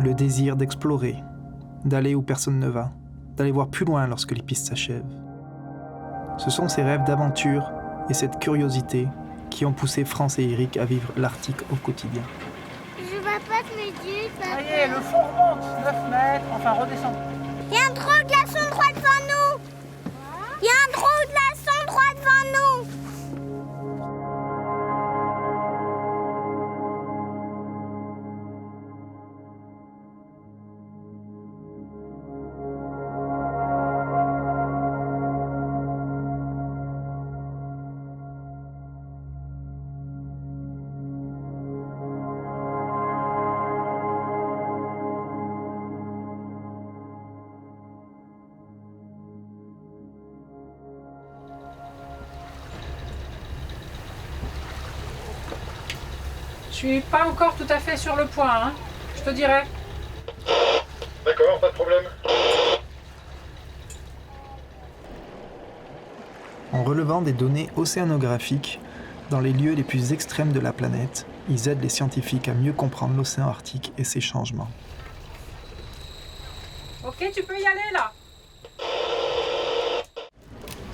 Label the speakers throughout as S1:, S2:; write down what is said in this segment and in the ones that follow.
S1: Le désir d'explorer, d'aller où personne ne va, d'aller voir plus loin lorsque les pistes s'achèvent. Ce sont ces rêves d'aventure et cette curiosité qui ont poussé France et Eric à vivre l'Arctique au quotidien.
S2: Je vois pas de méduse, papa.
S3: Ça y est, le fond remonte, 9 mètres, enfin redescend.
S2: Il y a un trou de glaçon droit devant nous. Il y a un trou de glaçon droit devant nous.
S3: Je suis pas encore tout à fait sur le point, hein. Je te dirai.
S4: D'accord, pas de problème.
S1: En relevant des données océanographiques dans les lieux les plus extrêmes de la planète, ils aident les scientifiques à mieux comprendre l'océan Arctique et ses changements.
S3: Ok, tu peux y aller là.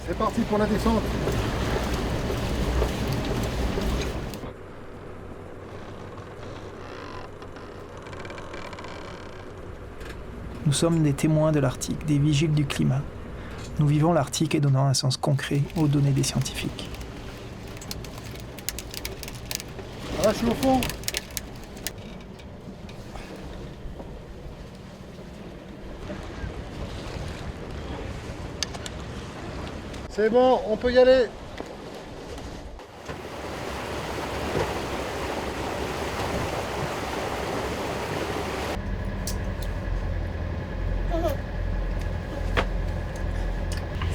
S4: C'est parti pour la descente.
S1: Nous sommes des témoins de l'Arctique, des vigiles du climat. Nous vivons l'Arctique et donnons un sens concret aux données des scientifiques.
S4: Ah, je suis au fond. C'est bon, on peut y aller.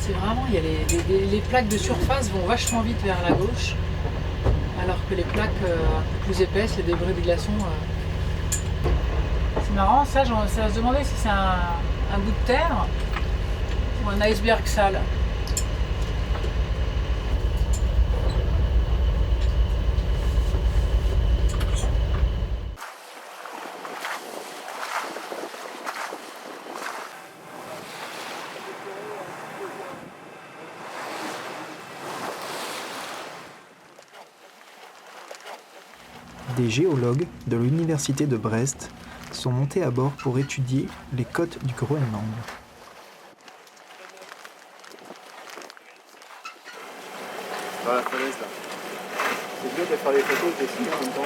S3: C'est vraiment, il y a les plaques de surface vont vachement vite vers la gauche, alors que les plaques un peu plus épaisses, les débris de glaçons. C'est marrant, ça va se demander si c'est un bout de terre ou un iceberg sale.
S1: Des géologues de l'université de Brest sont montés à bord pour étudier les côtes du Groenland.
S4: Dans la falaise là. C'est bien de faire les photos et de dessiner en même temps.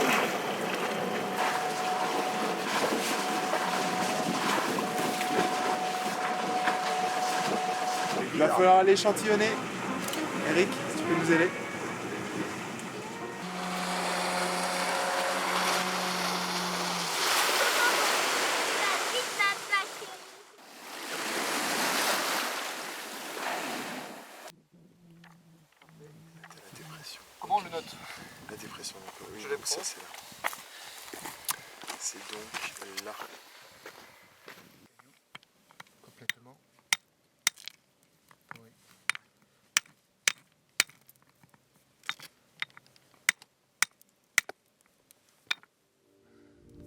S5: Il va falloir aller échantillonner. Eric, si tu peux nous aider.
S4: Comment on le note?
S5: La dépression, donc, oui,
S4: Je l'ai
S5: donc ça
S4: pas.
S5: c'est là. C'est donc là. Complètement. Oui.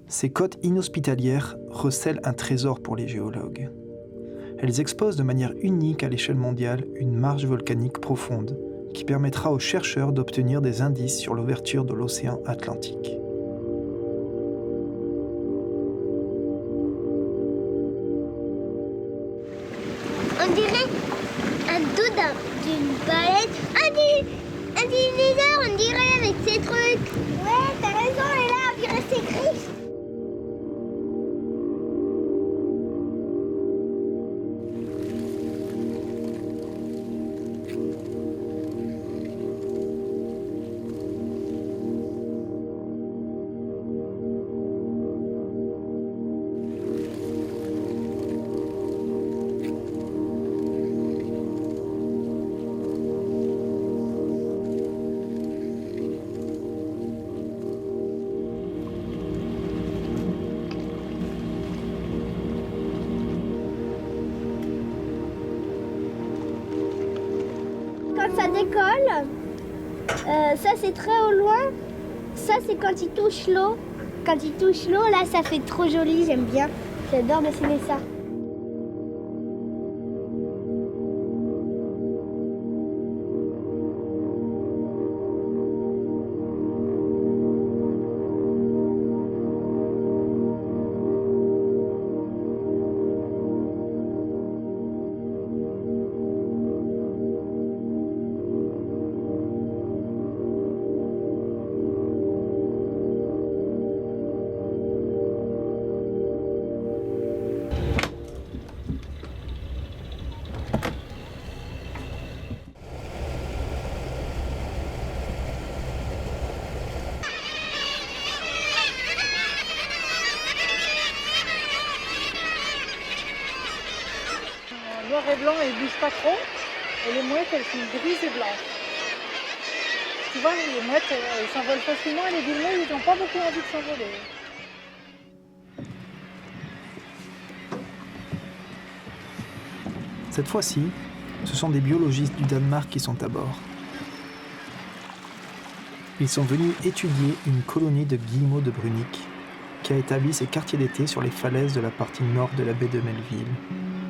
S1: Ces côtes inhospitalières recèlent un trésor pour les géologues. Elles exposent de manière unique à l'échelle mondiale une marge volcanique profonde qui permettra aux chercheurs d'obtenir des indices sur l'ouverture de l'océan Atlantique.
S2: On dirait un dos d'une baleine. Un dinosaure, on dirait, avec ses trucs. Ouais, t'as raison, et là, on dirait ses griffes. Quand ça décolle, ça c'est très au loin. Ça c'est quand il touche l'eau. quand il touche l'eau, là, ça fait trop joli, j'aime bien. J'adore dessiner ça.
S3: Noir et blanc, elles ne bougent pas trop. Et les mouettes, elles sont grises et blanches. Tu vois, les mouettes, elles s'envolent facilement et les guillemots, ils n'ont pas beaucoup envie de s'envoler.
S1: Cette fois-ci, ce sont des biologistes du Danemark qui sont à bord. Ils sont venus étudier une colonie de guillemots de Brunick qui a établi ses quartiers d'été sur les falaises de la partie nord de la baie de Melville,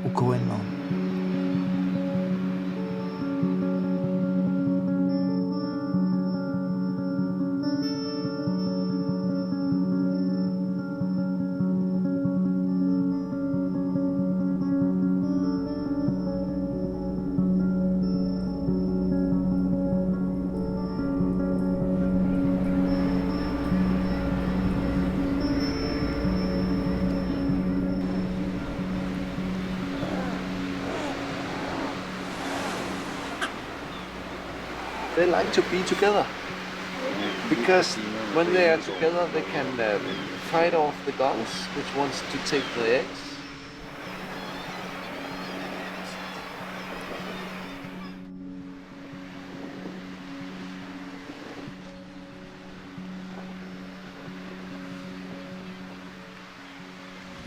S1: au Groenland.
S6: They like to be together because when they are together they can fight off the gulls which wants to take the eggs.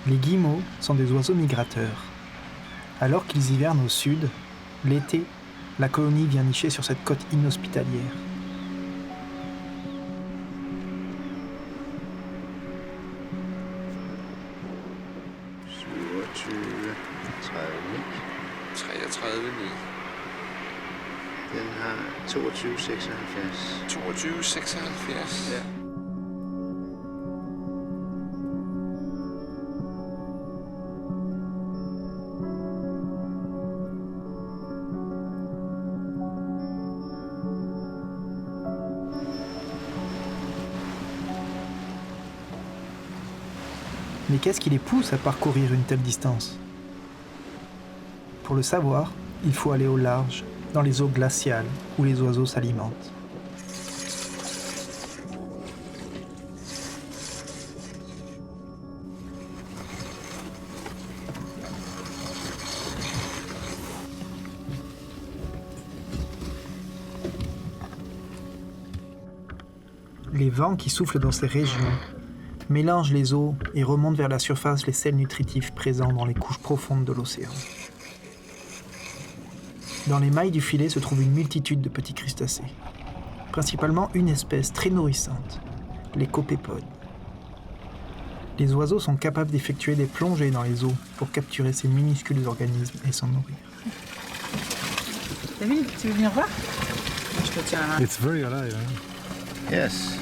S1: Les guillemots sont des oiseaux migrateurs. Alors qu'ils hivernent au sud, l'été, la colonie vient nicher sur cette côte inhospitalière.
S5: Den har 22,76.
S6: 22,76.
S5: Ja.
S1: Mais qu'est-ce qui les pousse à parcourir une telle distance? Pour le savoir, il faut aller au large, dans les eaux glaciales où les oiseaux s'alimentent. Les vents qui soufflent dans ces régions mélangent les eaux et remontent vers la surface les sels nutritifs présents dans les couches profondes de l'océan. Dans les mailles du filet se trouve une multitude de petits crustacés, principalement une espèce très nourrissante, les copépodes. Les oiseaux sont capables d'effectuer des plongées dans les eaux pour capturer ces minuscules organismes et s'en nourrir.
S3: David, tu veux venir voir? Je te tiens un...
S7: It's very alive, hein?
S5: Yes.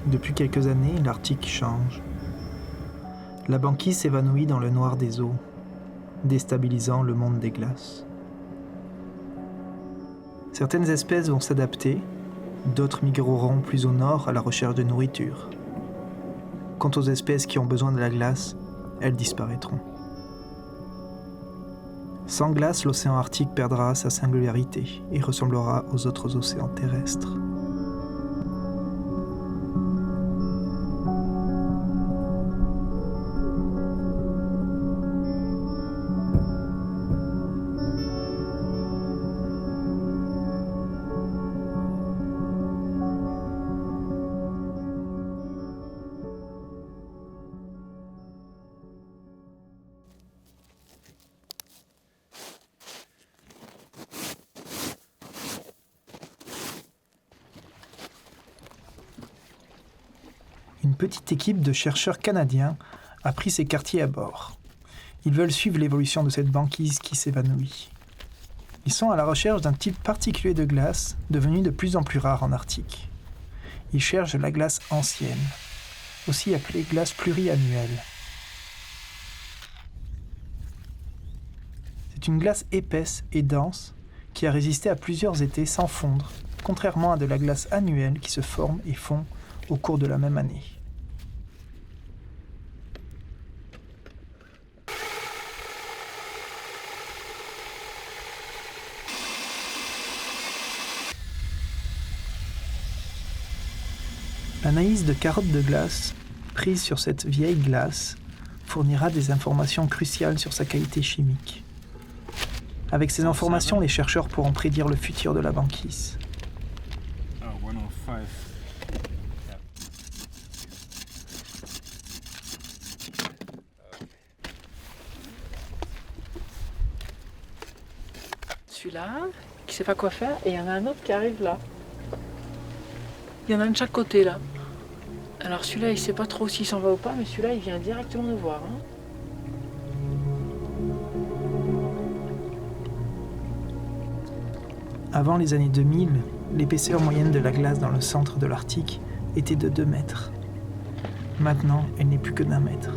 S1: Depuis quelques années, l'Arctique change. La banquise s'évanouit dans le noir des eaux, déstabilisant le monde des glaces. Certaines espèces vont s'adapter, d'autres migreront plus au nord à la recherche de nourriture. Quant aux espèces qui ont besoin de la glace, elles disparaîtront. Sans glace, l'océan Arctique perdra sa singularité et ressemblera aux autres océans terrestres. une petite équipe de chercheurs canadiens a pris ces quartiers à bord. Ils veulent suivre l'évolution de cette banquise qui s'évanouit. Ils sont à la recherche d'un type particulier de glace devenu de plus en plus rare en Arctique. Ils cherchent la glace ancienne, aussi appelée glace pluriannuelle. C'est une glace épaisse et dense qui a résisté à plusieurs étés sans fondre, contrairement à de la glace annuelle qui se forme et fond au cours de la même année. L'analyse de carottes de glace, prise sur cette vieille glace, fournira des informations cruciales sur sa qualité chimique. Avec ces informations, les chercheurs pourront prédire le futur de la banquise.
S3: Celui-là, qui sait pas quoi faire, et il y en a un autre qui arrive là. Il y en a un de chaque côté là. Alors celui-là, il sait pas trop s'il s'en va ou pas, mais celui-là, il vient directement nous voir. Hein.
S1: Avant les années 2000, l'épaisseur moyenne de la glace dans le centre de l'Arctique était de 2 mètres. Maintenant, elle n'est plus que d'1 mètre.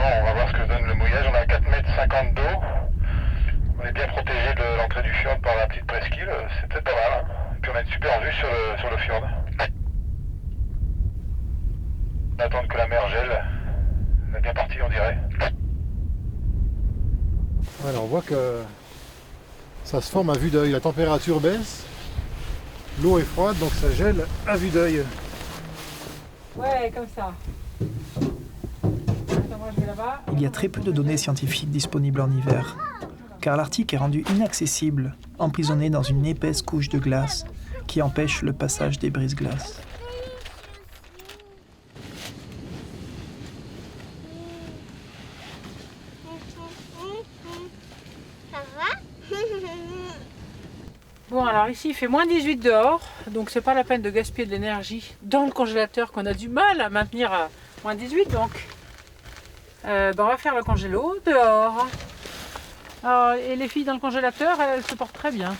S7: On va voir ce que donne le mouillage. On a 4,50 m d'eau. On est bien protégé de l'entrée du fjord par la petite presqu'île. C'est peut-être pas mal. Hein. Et puis on a une super vue sur le fjord. On attend que la mer gèle. Elle est bien partie, on dirait.
S5: Voilà, on voit que ça se forme à vue d'œil. La température baisse, l'eau est froide, donc ça gèle à vue d'œil.
S3: Ouais, comme ça. Attends, moi, je vais là-bas.
S1: Il y a très peu de données scientifiques disponibles en hiver, car l'Arctique est rendu inaccessible, emprisonné dans une épaisse couche de glace qui empêche le passage des brise-glaces.
S2: Ça va?
S3: Bon, alors ici, il fait moins 18 dehors, donc c'est pas la peine de gaspiller de l'énergie dans le congélateur qu'on a du mal à maintenir à moins 18, donc on va faire le congélo dehors. Alors, et les filles dans le congélateur, elles se portent très bien.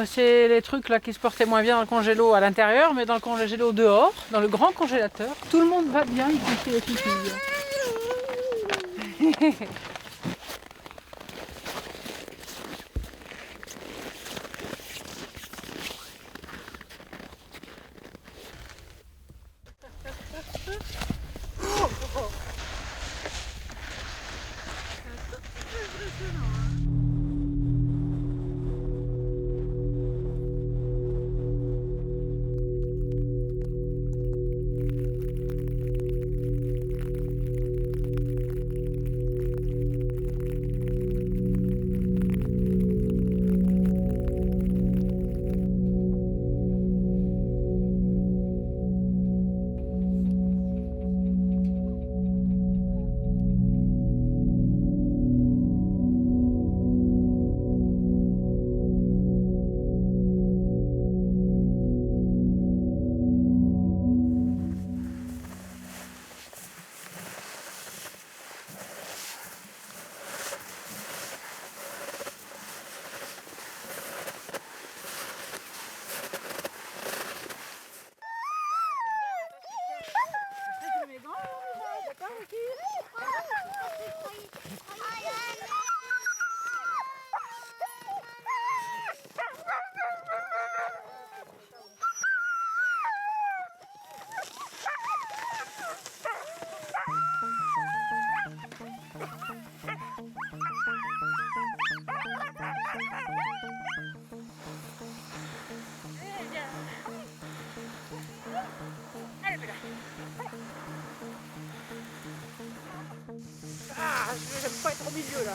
S3: C'est les trucs là qui se portaient moins bien dans le congélo à l'intérieur, mais dans le congélo dehors, dans le grand congélateur, tout le monde va bien, y compris les filles. pas être au milieu là.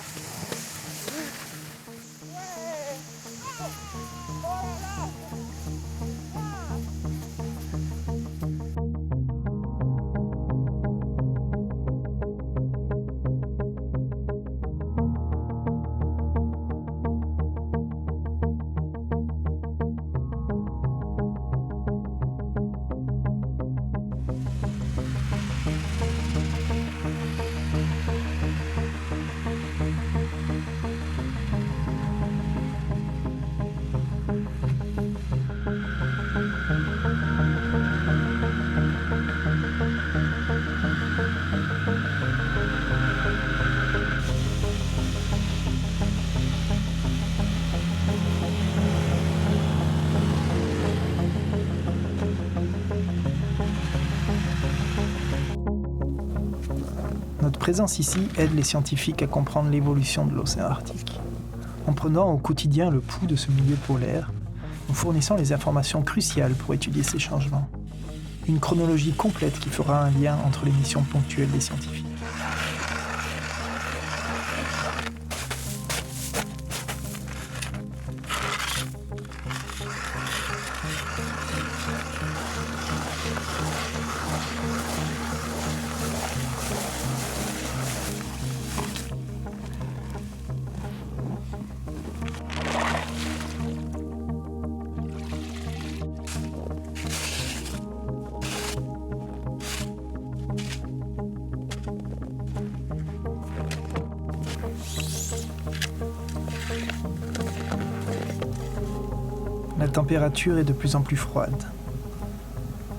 S1: Notre présence ici aide les scientifiques à comprendre l'évolution de l'océan Arctique. En prenant au quotidien le pouls de ce milieu polaire, nous fournissons les informations cruciales pour étudier ces changements. Une chronologie complète qui fera un lien entre les missions ponctuelles des scientifiques. La température est de plus en plus froide.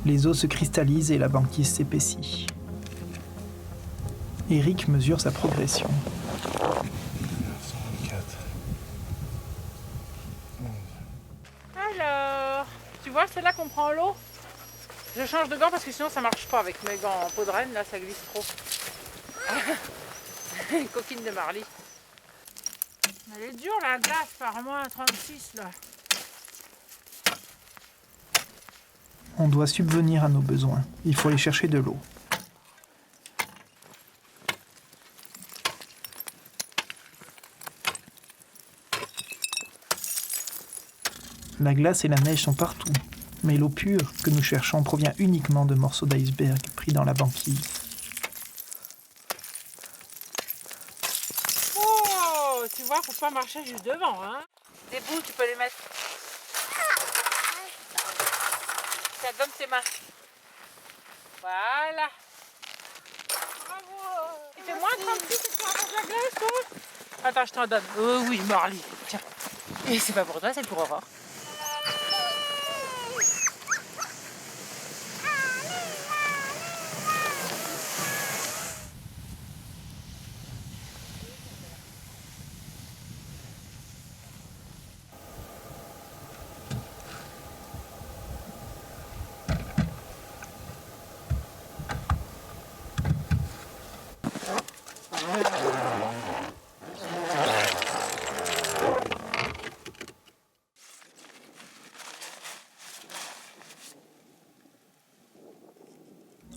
S1: Les eaux se cristallisent et la banquise s'épaissit. Eric mesure sa progression.
S3: Alors, tu vois, c'est là qu'on prend l'eau. Je change de gants parce que sinon ça marche pas avec mes gants en peau de renne, là ça glisse trop. Une coquine de Marly. Elle est dure la glace par moins 36 là.
S1: On doit subvenir à nos besoins. Il faut aller chercher de l'eau. La glace et la neige sont partout, mais l'eau pure que nous cherchons provient uniquement de morceaux d'iceberg pris dans la banquise.
S3: Oh, tu vois, faut pas marcher juste devant, hein. Des bouts, tu peux les mettre. Ça donne tes mains. Voilà. Bravo. Il fait moins 36 et tu ramasses la glace, toi. Attends, je t'en donne. Oh oui, Marly. Tiens. Et c'est pas pour toi, c'est pour Aurore.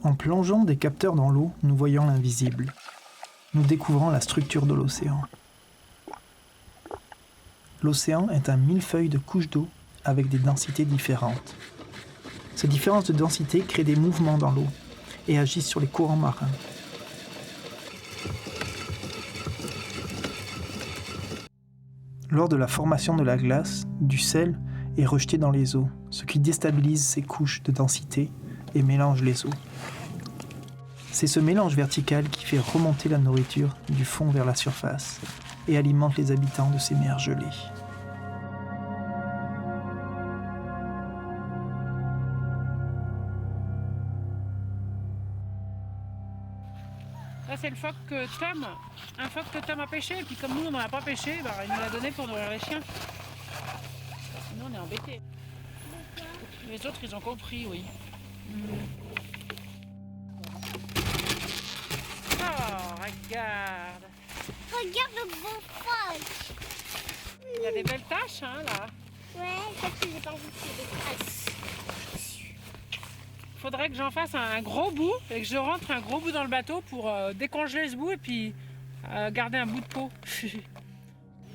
S1: En plongeant des capteurs dans l'eau, nous voyons l'invisible. Nous découvrons la structure de l'océan. L'océan est un millefeuille de couches d'eau avec des densités différentes. Ces différences de densité créent des mouvements dans l'eau et agissent sur les courants marins. Lors de la formation de la glace, du sel est rejeté dans les eaux, ce qui déstabilise ces couches de densité et mélange les eaux. C'est ce mélange vertical qui fait remonter la nourriture du fond vers la surface et alimente les habitants de ces mers gelées.
S3: Là, c'est le phoque que Tom, un phoque que Tom a pêché. Et puis comme nous, on n'en a pas pêché, bah, il nous l'a donné pour nourrir les chiens. Sinon, on est embêtés. Les autres, ils ont compris, oui. Oh, regarde.
S2: Regarde le gros phoque.
S3: Il y a des belles taches, hein, là.
S2: Ouais, parce que j'ai pas envie qu'il y ait des traces.
S3: Faudrait que j'en fasse un gros bout et que je rentre un gros bout dans le bateau pour décongeler ce bout et puis garder un bout de peau.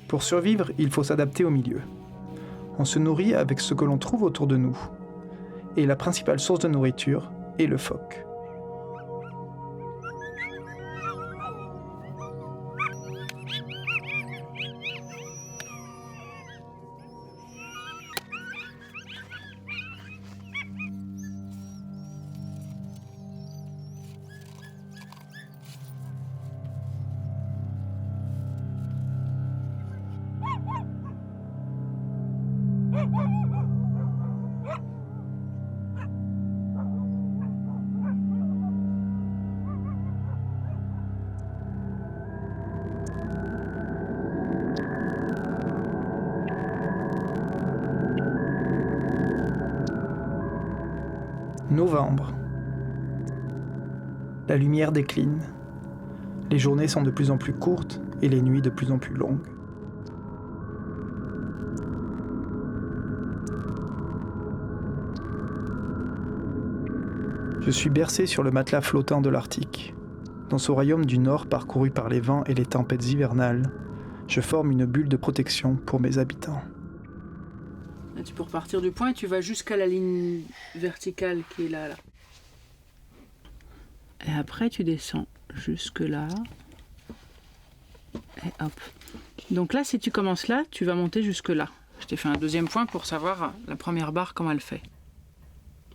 S1: Pour survivre, il faut s'adapter au milieu. On se nourrit avec ce que l'on trouve autour de nous. Et la principale source de nourriture est le phoque. Novembre. La lumière décline. Les journées sont de plus en plus courtes et les nuits de plus en plus longues. Je suis bercé sur le matelas flottant de l'Arctique. Dans ce royaume du Nord parcouru par les vents et les tempêtes hivernales, je forme une bulle de protection pour mes habitants.
S3: Là, tu peux repartir du point et tu vas jusqu'à la ligne verticale qui est là. Et après, tu descends jusque là. Et hop. Donc là, si tu commences là, tu vas monter jusque là. Je t'ai fait un deuxième point pour savoir la première barre, comment elle fait.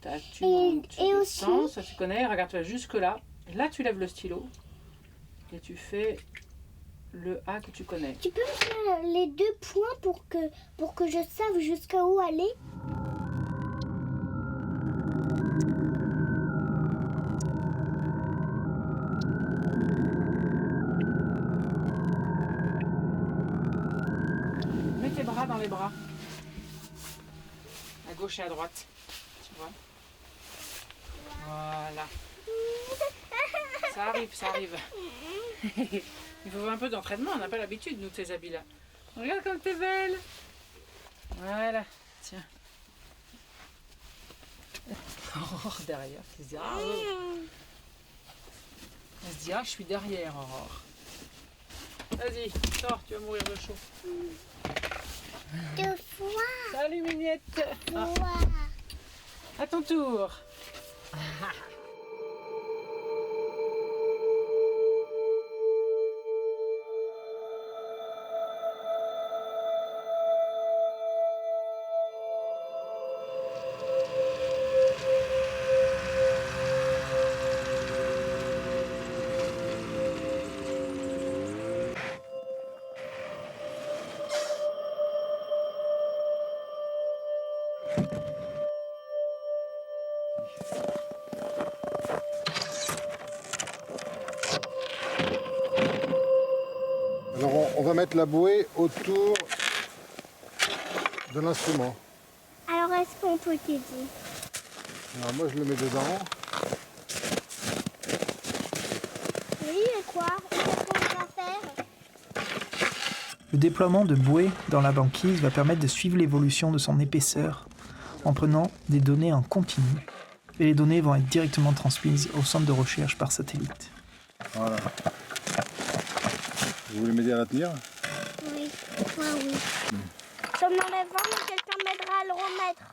S3: Tac, tu montes, tu descends, ça tu connais, regarde, tu vas jusque là. Et là, tu lèves le stylo et tu fais le A que tu connais.
S2: Tu peux me faire les 2 points pour que je sache jusqu'à où aller?
S3: Mets tes bras dans les bras. À gauche et à droite. Tu vois? Voilà. Ça arrive, ça arrive. Il faut un peu d'entraînement, on n'a pas l'habitude, nous, de ces habits-là. Regarde comme t'es belle. Voilà, tiens. Aurore derrière, elle se dit, ah, oh. Elle se dit, ah, je suis derrière, Aurore. Vas-y, sors, tu vas mourir de chaud.
S2: 2 fois.
S3: Salut, Mignette. Ah, à ton tour.
S5: Alors on va mettre la bouée autour de l'instrument.
S2: Alors est-ce qu'on peut t'aider?
S5: Alors moi je le mets dedans.
S2: Oui, et quoi? Qu'est-ce qu'on va faire?
S1: Le déploiement de bouées dans la banquise va permettre de suivre l'évolution de son épaisseur en prenant des données en continu. Et les données vont être directement transmises au centre de recherche par satellite.
S5: Voilà. Vous voulez m'aider à la tenir?
S2: Oui, moi oui. J'en enlève un, mais quelqu'un m'aidera à le remettre.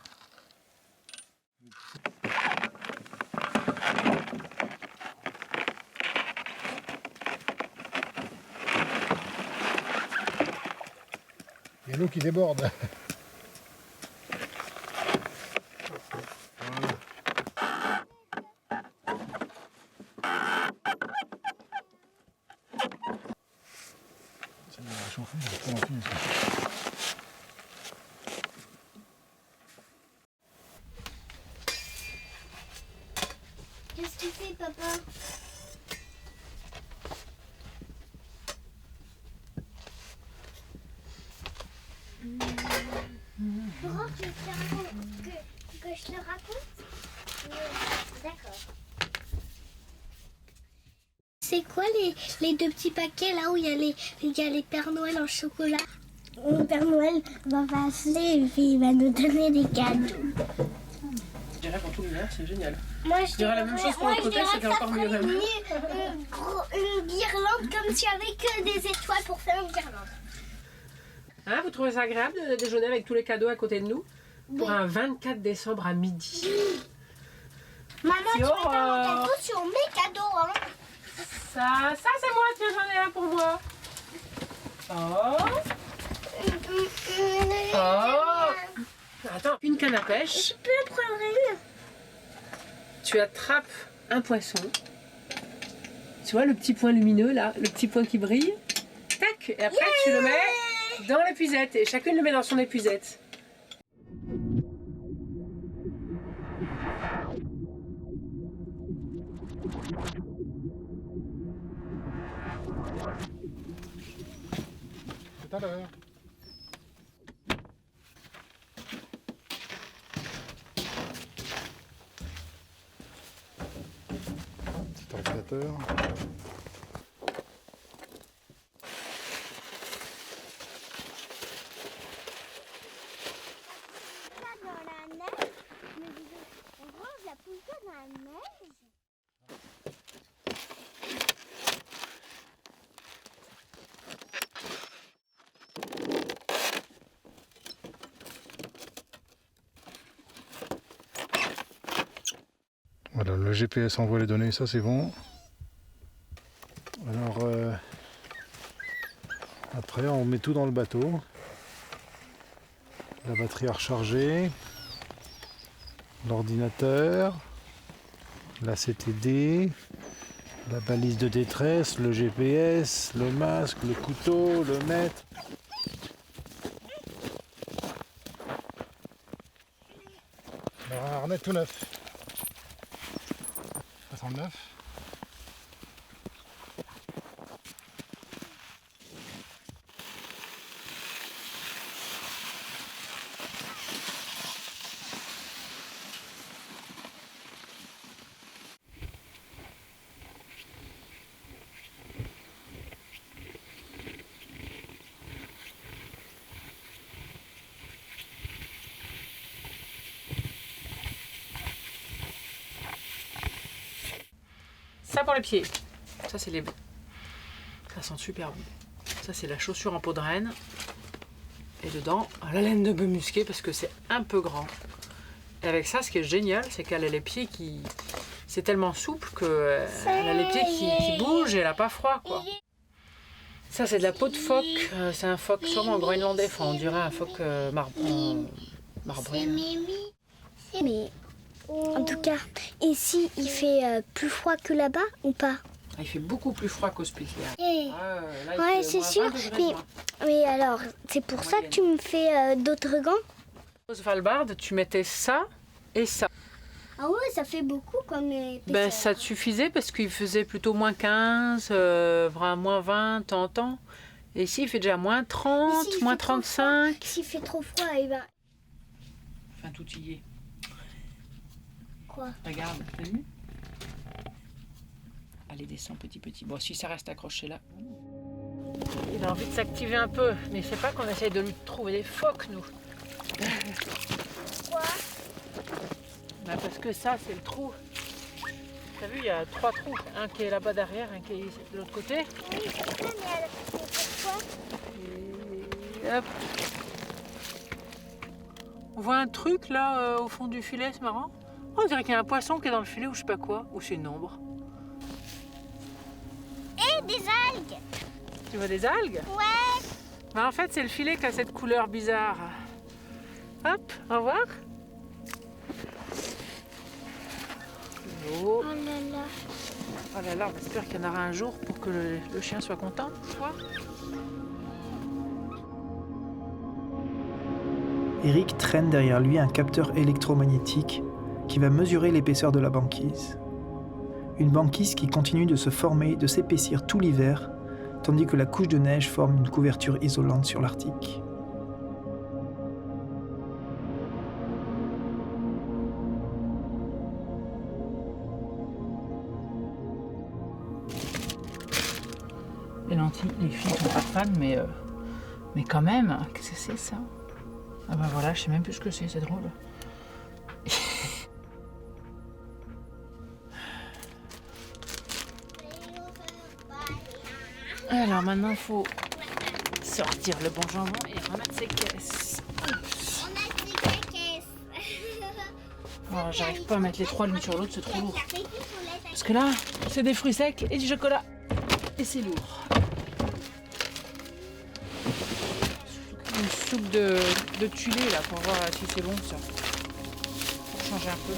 S5: Il y a l'eau qui déborde. Ça va chauffer, c'est pas fini, ça.
S2: Qu'est-ce que tu fais, papa? Laurent, tu veux que je te raconte? D'accord. C'est quoi les 2 petits paquets là où il y a les Pères Noël en chocolat? Le Père Noël va passer et puis il va nous donner des cadeaux.
S3: dirais pour tout l'hiver, c'est génial.
S2: Moi, je
S3: dirais la même chose pour
S2: moi,
S3: l'autre côté,
S2: je dirais
S3: c'était
S2: que ça
S3: encore mieux
S2: ferait
S3: même.
S2: une guirlande comme s'il y avait que des étoiles pour faire une guirlande.
S3: Hein, vous trouvez ça agréable de déjeuner avec tous les cadeaux à côté de nous? Pour
S2: Oui.
S3: un 24 décembre à midi.
S2: Maman, tu mets
S3: Aurore.
S2: pas mon cadeau sur mes cadeaux, hein.
S3: Ça c'est moi, tiens, j'en ai un pour moi. Oh, attends, une canne à pêche.
S2: Je peux en prendre une?
S3: Tu attrapes un poisson. Tu vois le petit point lumineux là, le petit point qui brille. Tac, et après tu le mets dans l'épuisette et chacune le met dans son épuisette.
S5: Tout à l'heure. Petit ordinateur.
S2: Dans la neige, je me disais, on range la poudre dans la neige.
S5: Voilà, le GPS envoie les données, ça c'est bon. Alors après on met tout dans le bateau. La batterie à recharger, l'ordinateur, la CTD, la balise de détresse, le GPS, le masque, le couteau, le mètre. Alors, un harnais tout neuf. 69.
S3: Ça pour les pieds. Ça c'est les... Ça sent super bon. Ça c'est la chaussure en peau de renne. Et dedans, la laine de bœuf musqué parce que c'est un peu grand. Et avec ça, ce qui est génial, c'est qu'elle a les pieds qui... C'est tellement souple qu'elle a les pieds qui bougent et elle n'a pas froid, quoi. Ça c'est de la peau de phoque. C'est un phoque sûrement groenlandais. Enfin, on dirait un phoque marbré.
S2: Mais en tout cas, ici, il fait plus froid que là-bas ou pas?
S3: Il fait beaucoup plus froid qu'au Spitsberg. Là, il
S2: Ouais,
S3: fait
S2: c'est
S3: moins
S2: sûr.
S3: 20 degrés de moins.
S2: Mais alors, c'est pour ça que tu me fais d'autres gants?
S3: Au Svalbard, tu mettais ça et ça.
S2: Ah ouais, ça fait beaucoup comme épaisseur.
S3: Ben, ça te suffisait parce qu'il faisait plutôt moins 15, moins 20 de temps en temps. Et ici, il fait déjà moins 30,
S2: Mais s'il
S3: moins
S2: fait trop
S3: 35.
S2: S'il fait trop froid, eh ben...
S3: Enfin, tout y est.
S2: Quoi?
S3: Regarde, t'as vu? Allez, descends petit. Bon, si ça reste accroché là. Il a envie de s'activer un peu, mais c'est pas qu'on essaye de lui trouver des phoques, nous.
S2: Quoi?
S3: Ben, parce que ça, c'est le trou. T'as vu, il y a 3 trous. Un qui est là-bas derrière, un qui est de l'autre côté.
S2: Oui, c'est ça, mais alors, c'est pourquoi?
S3: Et hop. On voit un truc là au fond du filet, c'est marrant. Oh, on dirait qu'il y a un poisson qui est dans le filet ou je sais pas quoi. Ou c'est une ombre.
S2: Et des algues!
S3: Tu vois des algues?
S2: Ouais!
S3: Ben, en fait, c'est le filet qui a cette couleur bizarre. Hop, au revoir. Oh.
S2: Oh là là!
S3: Oh là là, on espère qu'il y en aura un jour pour que le chien soit content. Tu vois?
S1: Eric traîne derrière lui un capteur électromagnétique qui va mesurer l'épaisseur de la banquise. Une banquise qui continue de se former, de s'épaissir tout l'hiver, tandis que la couche de neige forme une couverture isolante sur l'Arctique.
S3: Les lentilles, les filles sont pas fans, mais quand même, qu'est-ce que c'est ça? Ah ben voilà, je sais même plus ce que c'est drôle. Alors maintenant, il faut sortir le bon jambon et remettre ses caisses.
S2: On a ses caisses.
S3: Oh, j'arrive pas à mettre les 3 l'une sur l'autre, c'est trop lourd. Parce que là, c'est des fruits secs et du chocolat. Et c'est lourd. Une soupe de tulé là pour voir si c'est bon ça. Pour changer un peu.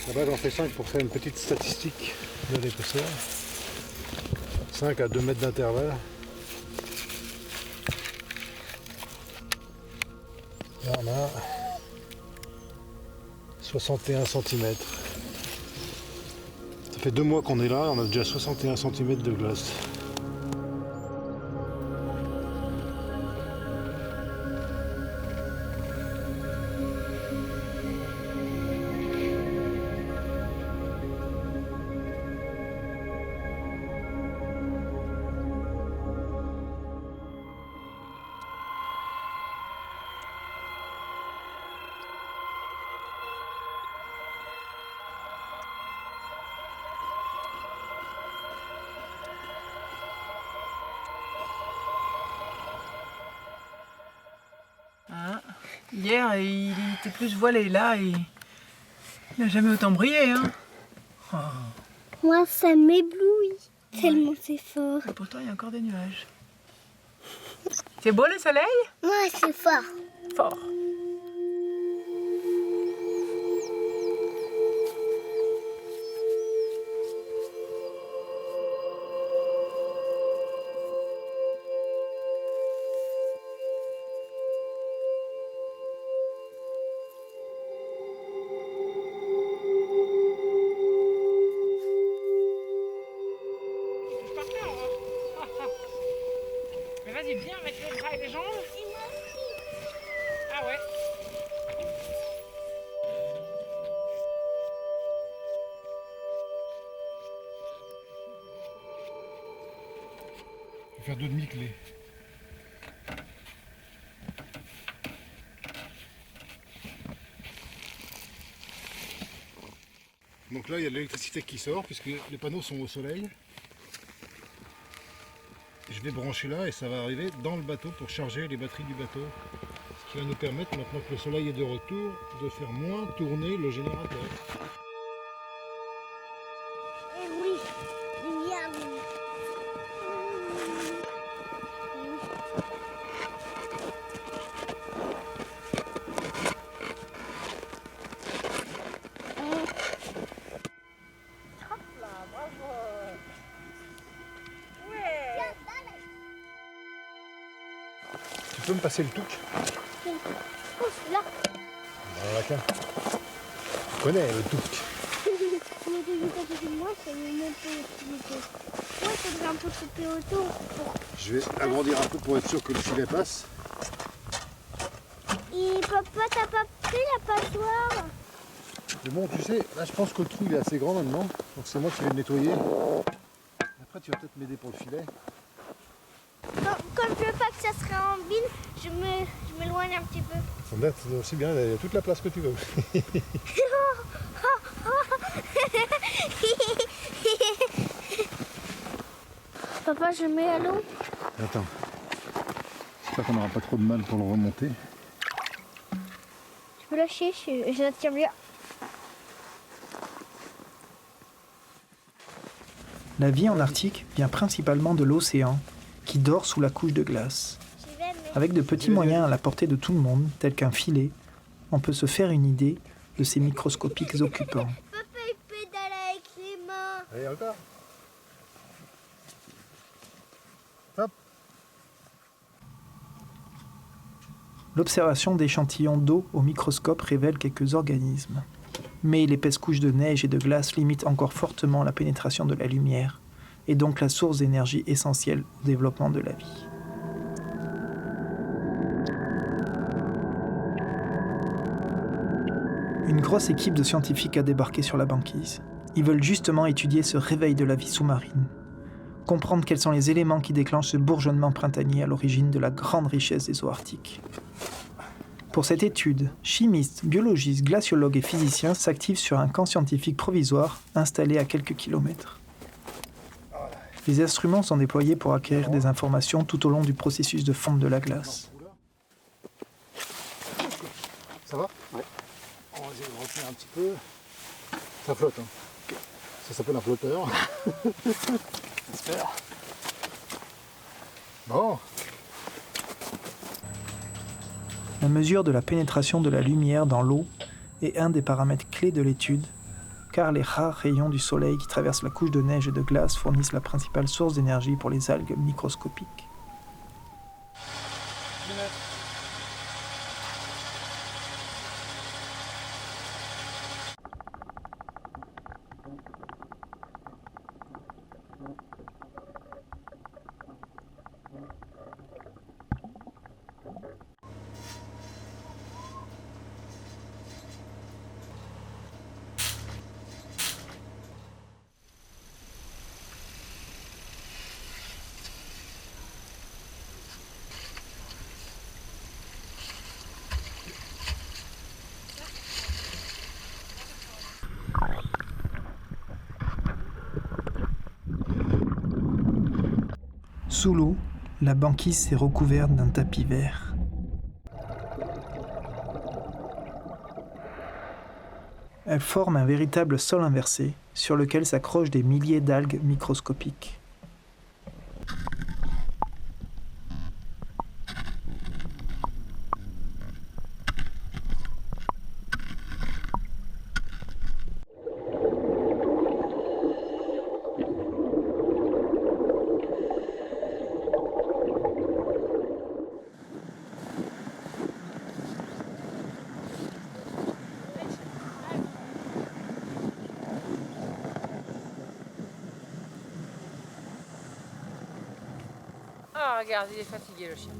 S5: Là-bas, j'en fais 5 pour faire une petite statistique de l'épaisseur. 5 à 2 mètres d'intervalle. Là, on a 61 cm. Ça fait 2 mois qu'on est là, on a déjà 61 cm de glace.
S3: Hein, hier, il était plus voilé. Là, il n'a jamais autant brillé. Hein. Oh.
S2: Moi, ça m'éblouit tellement c'est fort.
S3: Et pourtant, il y a encore des nuages. C'est beau le soleil?
S2: Moi, c'est fort.
S3: Fort. Mais vas-y, viens avec les bras et les jambes. Ah ouais.
S5: Je vais faire 2 demi-clés. Donc là, il y a de l'électricité qui sort puisque les panneaux sont au soleil. Je vais brancher là et ça va arriver dans le bateau pour charger les batteries du bateau. Ce qui va nous permettre, maintenant que le soleil est de retour, de faire moins tourner le générateur.
S2: Et oui, il vient.
S5: Tu peux me passer le touc?
S2: Oh, là.
S5: Voilà, tiens. Tu connais le touc.
S2: Mais de côté de moi, c'est même pas utilisé. Moi, il faudrait un peu couper autour.
S5: Je vais agrandir un peu pour être sûr que le filet passe.
S2: Et papa, t'as pas pris la passoire?
S5: Mais bon, tu sais, là je pense que le trou il est assez grand maintenant. Donc c'est moi qui vais le nettoyer. Après tu vas peut-être m'aider pour le filet.
S2: Comme je veux pas que ça se réembine, je m'éloigne un petit peu.
S5: C'est aussi bien, il y a toute la place que tu veux.
S2: Papa, je mets à l'eau.
S5: Attends. J'espère qu'on n'aura pas trop de mal pour le remonter.
S2: Je peux lâcher, je la tiens bien.
S1: La vie en Arctique vient principalement de l'océan, qui dort sous la couche de glace. Avec de petits moyens à la portée de tout le monde, tels qu'un filet, on peut se faire une idée de ces microscopiques occupants.
S2: Papa, il pédale avec les mains.
S5: Allez, encore. Hop.
S1: L'observation d'échantillons d'eau au microscope révèle quelques organismes. Mais l'épaisse couche de neige et de glace limite encore fortement la pénétration de la lumière, et donc la source d'énergie essentielle au développement de la vie. Une grosse équipe de scientifiques a débarqué sur la banquise. Ils veulent justement étudier ce réveil de la vie sous-marine, comprendre quels sont les éléments qui déclenchent ce bourgeonnement printanier à l'origine de la grande richesse des eaux arctiques. Pour cette étude, chimistes, biologistes, glaciologues et physiciens s'activent sur un camp scientifique provisoire installé à quelques kilomètres. Les instruments sont déployés pour acquérir des informations tout au long du processus de fonte de la glace.
S5: Ça va? Ouais. On va essayer de retenir un petit peu. Ça flotte. Hein. Ça s'appelle un flotteur.
S4: J'espère.
S5: Bon.
S1: La mesure de la pénétration de la lumière dans l'eau est un des paramètres clés de l'étude, car les rares rayons du soleil qui traversent la couche de neige et de glace fournissent la principale source d'énergie pour les algues microscopiques. Sous l'eau, la banquise s'est recouverte d'un tapis vert. Elle forme un véritable sol inversé sur lequel s'accrochent des milliers d'algues microscopiques.
S3: Ah, regarde, il est fatigué le chien.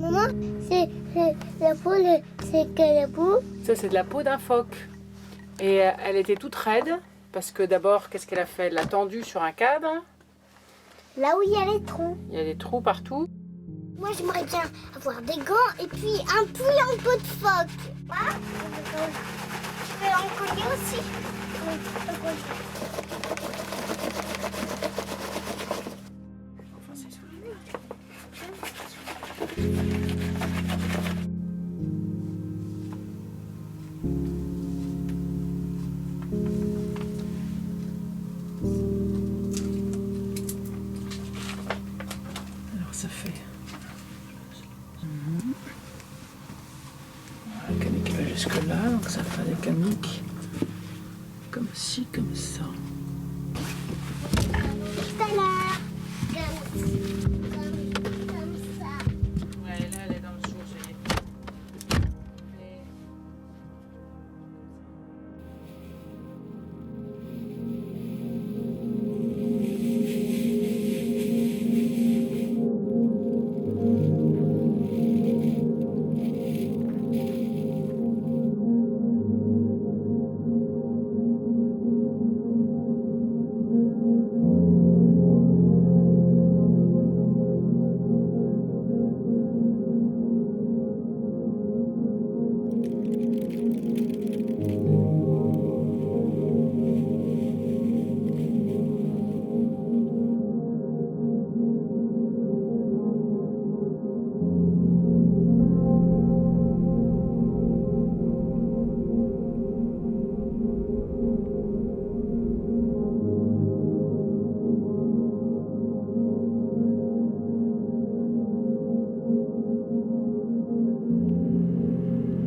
S2: Maman, c'est la peau, c'est quelle peau?
S3: Ça, c'est de la peau d'un phoque. Et elle était toute raide, parce que d'abord, qu'est-ce qu'elle a fait? Elle l'a tendue sur un cadre.
S2: Là où il y a les trous.
S3: Il y a des trous partout.
S2: Moi, j'aimerais bien avoir des gants et puis un pull en peau de phoque. Ah, je vais en cogner aussi.
S3: Enfin, c'est sous les murs. Alors ça fait un camic qui va jusque là, donc ça fera des camics comme ci, comme ça.
S2: Tout à l'heure. Comme ça.
S3: Ouais, là elle est dans le jour,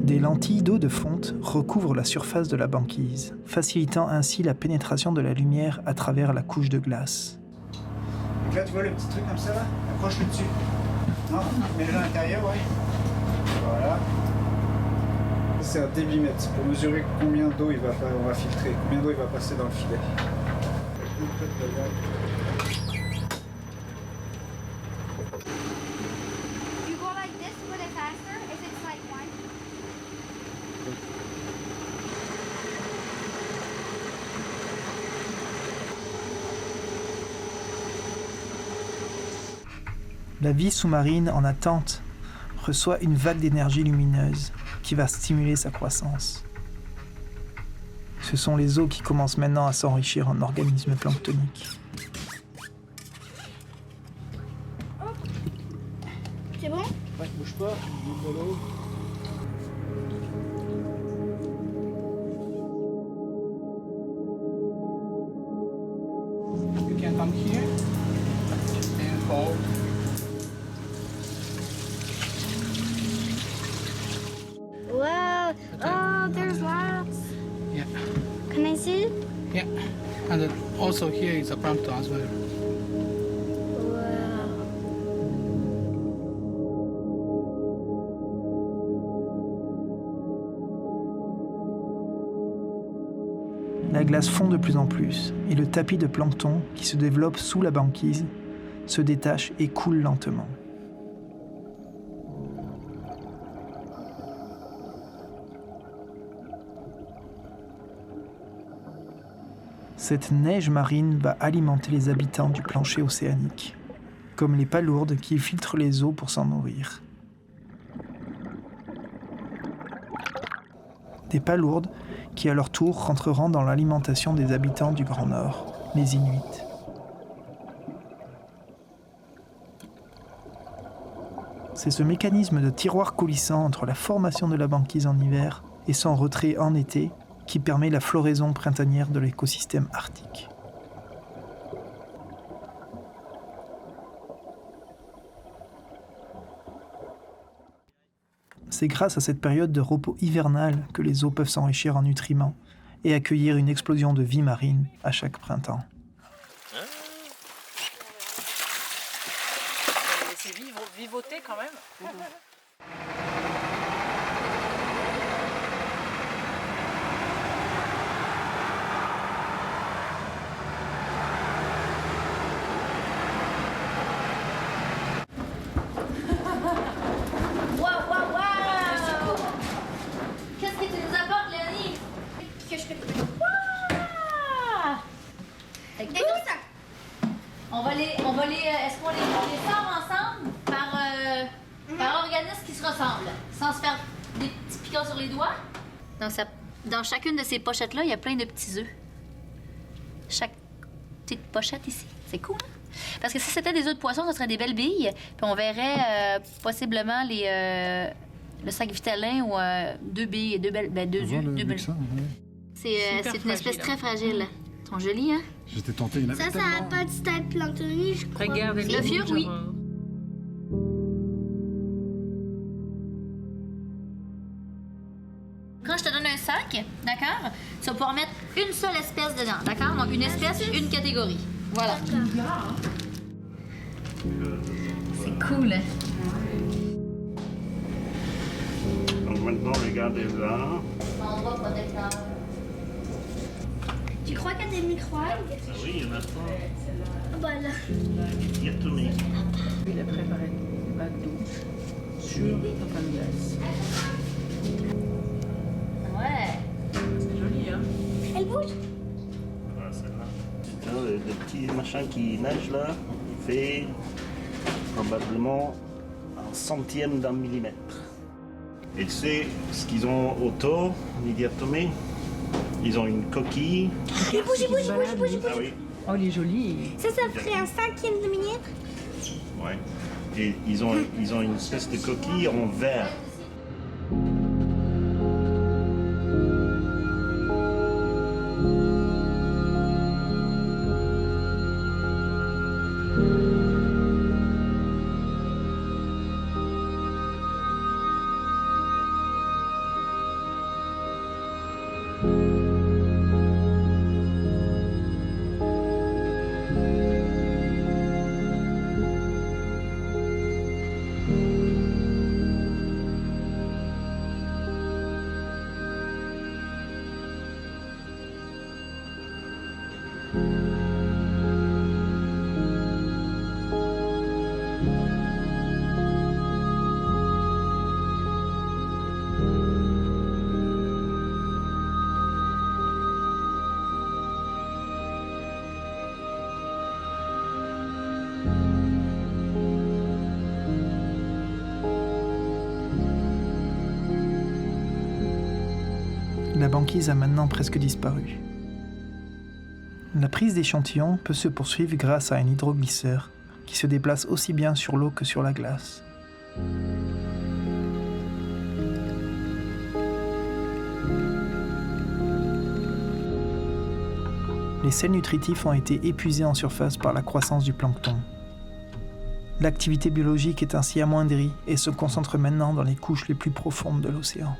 S1: Des lentilles d'eau de fonte recouvrent la surface de la banquise, facilitant ainsi la pénétration de la lumière à travers la couche de glace.
S4: Donc là, tu vois le petit truc comme ça, là? Accroche-le dessus. Non, mets-le à l'intérieur, ouais. Voilà. C'est un débitmètre, c'est pour mesurer combien d'eau on va filtrer, combien d'eau il va passer dans le filet.
S2: You go like this to put it faster if it's like one.
S1: La vie sous-marine en attente reçoit une vague d'énergie lumineuse qui va stimuler sa croissance. Ce sont les eaux qui commencent maintenant à s'enrichir en organismes planctoniques.
S2: C'est bon?
S5: Ouais, bouge pas, ouvre l'eau.
S4: You can come here and hold.
S2: Wow. Oh, there's lots.
S8: Yeah,
S2: Can I see?
S8: yeah. And then also here is a plankton as well.
S2: Wow.
S1: La glace fond de plus en plus et le tapis de plancton qui se développe sous la banquise se détache et coule lentement. Cette neige marine va alimenter les habitants du plancher océanique, comme les palourdes qui filtrent les eaux pour s'en nourrir. Des palourdes qui à leur tour rentreront dans l'alimentation des habitants du Grand Nord, les Inuits. C'est ce mécanisme de tiroir coulissant entre la formation de la banquise en hiver et son retrait en été qui permet la floraison printanière de l'écosystème arctique. C'est grâce à cette période de repos hivernal que les eaux peuvent s'enrichir en nutriments et accueillir une explosion de vie marine à chaque printemps.
S3: C'est vivoter quand même.
S9: Qu'est-ce que tu nous apportes, Léonie?
S2: Que je fais.
S9: Écoute, on va les, est-ce qu'on les sort ensemble par organisme qui se ressemble, sans se faire des petits piquants sur les doigts? Donc, dans chacune de ces pochettes-là, il y a plein de petits œufs. Chaque petite pochette ici. C'est cool, hein? Parce que si c'était des œufs de poisson, ce serait des belles billes. Puis on verrait possiblement le sac vitellin ou deux billes, deux œufs. Deux belles. C'est une espèce très fragile. Ils sont jolis, hein?
S5: J'étais tenté, il y en avait
S2: Ça n'a pas de stade planctonique, je crois.
S3: Regarde,
S9: Le fiur, oui. Quand je te donne un sac, d'accord, tu vas pouvoir mettre une seule espèce dedans, d'accord? Donc une espèce, une catégorie. Voilà. C'est cool.
S10: Donc maintenant, regardez là.
S9: Endroit protecteur.
S2: Tu crois qu'il y a des micro-algues?
S10: Ah oui, il y en a trois.
S2: Voilà.
S10: Diatomée.
S3: Il a préparé une bague douche sur un pain de glace.
S9: Ouais.
S3: C'est joli, hein?
S2: Elle bouge?
S10: Voilà, celle-là. C'est le petit machin qui nage là, il fait probablement 1/100 d'un millimètre. Et c'est ce qu'ils ont autour, les diatomées. Ils ont une coquille.
S2: Il bouge.
S10: Ah oui,
S3: Oh, il est joli.
S2: Ça ferait un 1/5 de millimètre?
S10: ouais. Et ils ont une espèce de coquille en verre.
S1: La banquise a maintenant presque disparu. La prise d'échantillons peut se poursuivre grâce à un hydroglisseur qui se déplace aussi bien sur l'eau que sur la glace. Les sels nutritifs ont été épuisés en surface par la croissance du plancton. L'activité biologique est ainsi amoindrie et se concentre maintenant dans les couches les plus profondes de l'océan.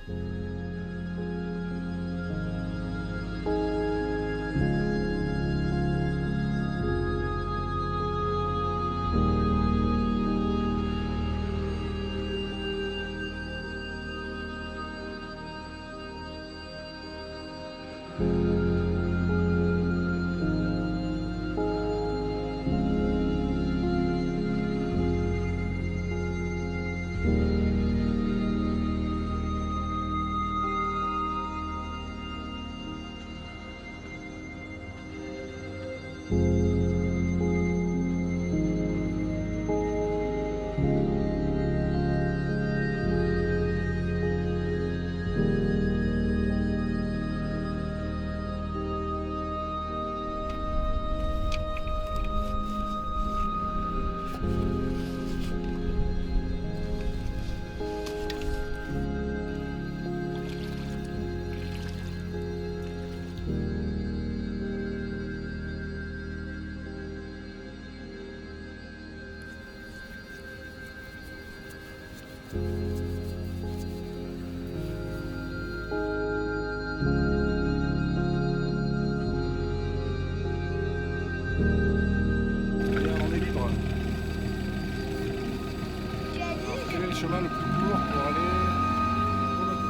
S5: Quel est le chemin le plus court pour aller au bateau?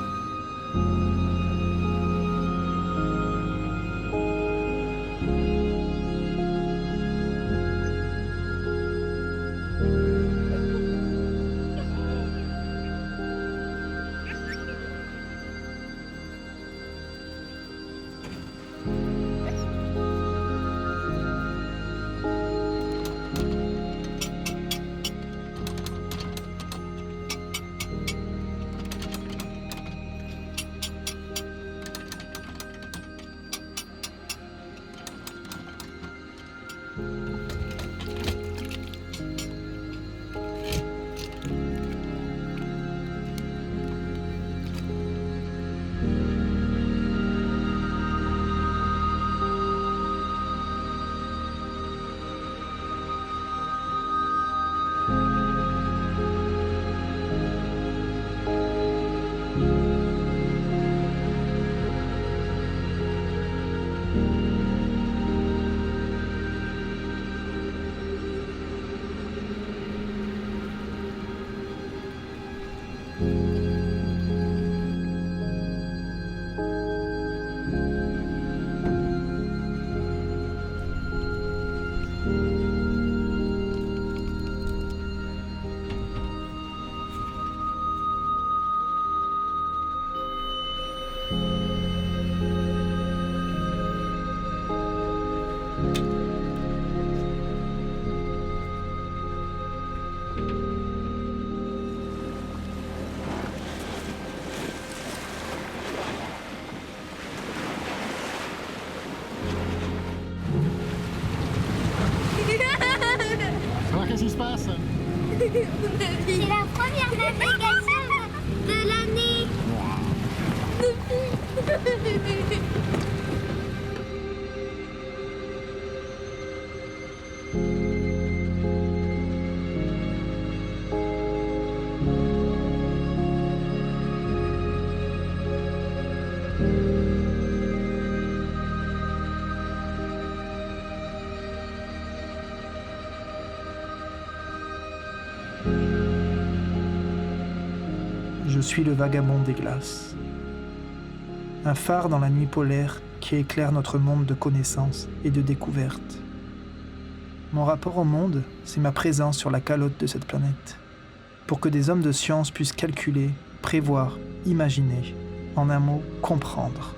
S5: Qu'est-ce qui se passe?
S2: C'est la première navigation de l'année.
S1: Je suis le vagabond des glaces. Un phare dans la nuit polaire qui qui éclaire notre monde de connaissances et de découvertes. Mon rapport au monde, c'est ma présence sur la calotte de cette planète, pour que des hommes de science puissent calculer, prévoir, imaginer, en un mot, comprendre.